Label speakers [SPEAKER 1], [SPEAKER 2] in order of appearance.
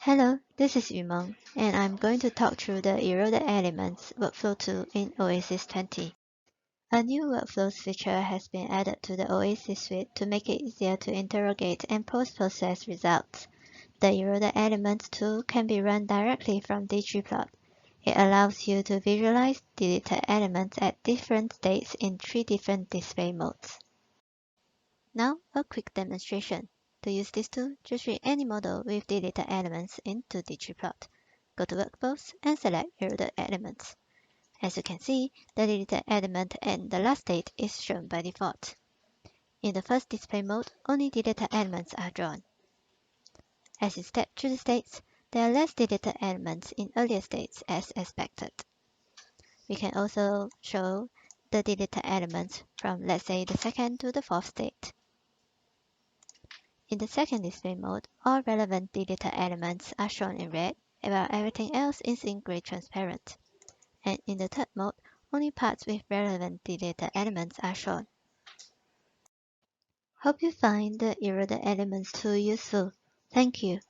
[SPEAKER 1] Hello, this is Yumeng, and I'm going to talk through the Eroded Elements workflow tool in Oasys 20. A new workflows feature has been added to the Oasys suite to make it easier to interrogate and post-process results. The Eroded Elements tool can be run directly from ggplot. It allows you to visualize deleted elements at different states in 3 different display modes. Now, a quick demonstration. To use this tool, just read any model with deleted elements into ggplot. Go to Workflows and select Eroded Elements. As you can see, the deleted element and the last state is shown by default. In the first display mode, only deleted elements are drawn. As you step through the states, there are less deleted elements in earlier states as expected. We can also show the deleted elements from, let's say, the second to the fourth state. In the second display mode, all relevant deleted elements are shown in red, while everything else is in gray transparent. And in the third mode, only parts with relevant deleted elements are shown. Hope you find the Eroded Elements tool useful. Thank you.